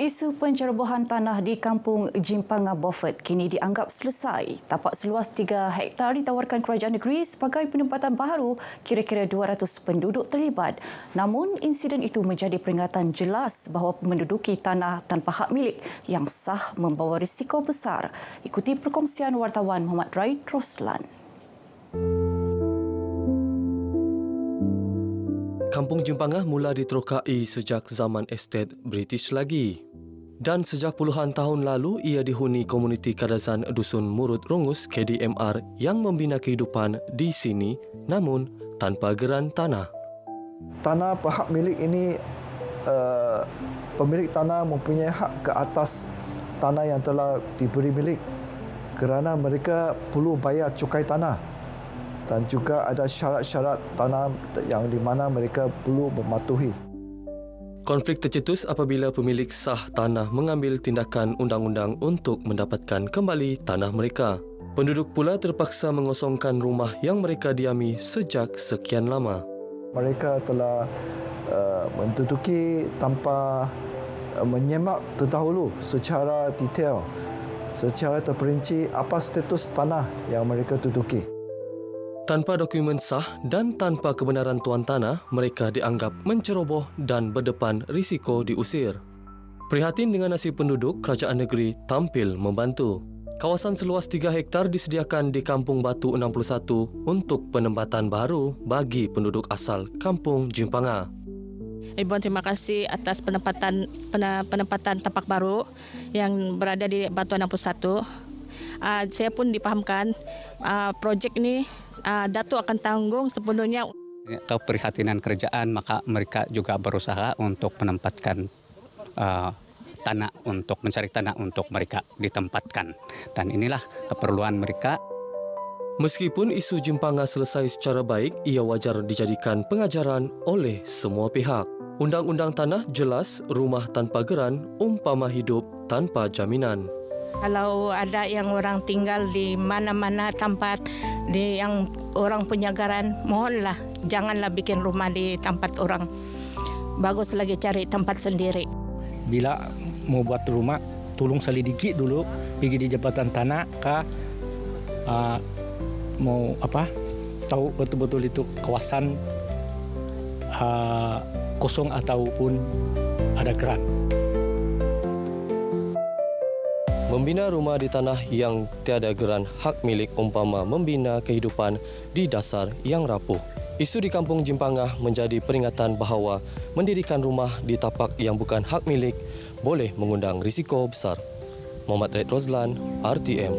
Isu pencerobohan tanah di kampung Jimpanga Beaufort kini dianggap selesai. Tapak seluas 3 hektar ditawarkan kerajaan negeri sebagai penempatan baru, kira-kira 200 penduduk terlibat. Namun, insiden itu menjadi peringatan jelas bahawa menduduki tanah tanpa hak milik yang sah membawa risiko besar. Ikuti perkongsian wartawan Muhammad Raid Roslan. Kampung Jimpanga mula diterokai sejak zaman estet British lagi. Dan sejak puluhan tahun lalu, ia dihuni komuniti Kadazan Dusun Murut Rongus KDMR yang membina kehidupan di sini namun tanpa geran tanah. Tanah berhak milik ini, pemilik tanah mempunyai hak ke atas tanah yang telah diberi milik kerana mereka perlu bayar cukai tanah. Dan juga ada syarat-syarat tanah yang di mana mereka perlu mematuhi. Konflik tercetus apabila pemilik sah tanah mengambil tindakan undang-undang untuk mendapatkan kembali tanah mereka. Penduduk pula terpaksa mengosongkan rumah yang mereka diami sejak sekian lama. Mereka telah menduduki tanpa menyemak terdahulu secara detail, secara terperinci apa status tanah yang mereka duduki. Tanpa dokumen sah dan tanpa kebenaran tuan tanah, mereka dianggap menceroboh dan berdepan risiko diusir. Prihatin dengan nasib penduduk, kerajaan negeri tampil membantu. Kawasan seluas 3 hektar disediakan di Kampung Batu 61 untuk penempatan baru bagi penduduk asal Kampung Jimpanga. Ibu terima kasih atas penempatan tapak baru yang berada di Batu 61. Saya pun dipahamkan projek ini Datuk akan tanggung sepenuhnya. Keprihatinan kerajaan, maka mereka juga berusaha untuk menempatkan tanah, untuk mencari tanah untuk mereka ditempatkan. Dan inilah keperluan mereka. Meskipun isu Jimpanga selesai secara baik, ia wajar dijadikan pengajaran oleh semua pihak. Undang-undang tanah jelas rumah tanpa geran umpama hidup tanpa jaminan. Kalau ada yang orang tinggal di mana-mana tempat yang orang punya garan, mohonlah janganlah bikin rumah di tempat orang. Bagus lagi cari tempat sendiri. Bila mau buat rumah, tolong selidiki dulu, pergi di jabatan tanah kah, mau apa? Tahu betul-betul itu kawasan kosong ataupun ada geran. Membina rumah di tanah yang tiada geran hak milik umpama membina kehidupan di dasar yang rapuh. Isu di Kampung Jimpanga menjadi peringatan bahawa mendirikan rumah di tapak yang bukan hak milik boleh mengundang risiko besar. Muhammad Raid Roslan, RTM.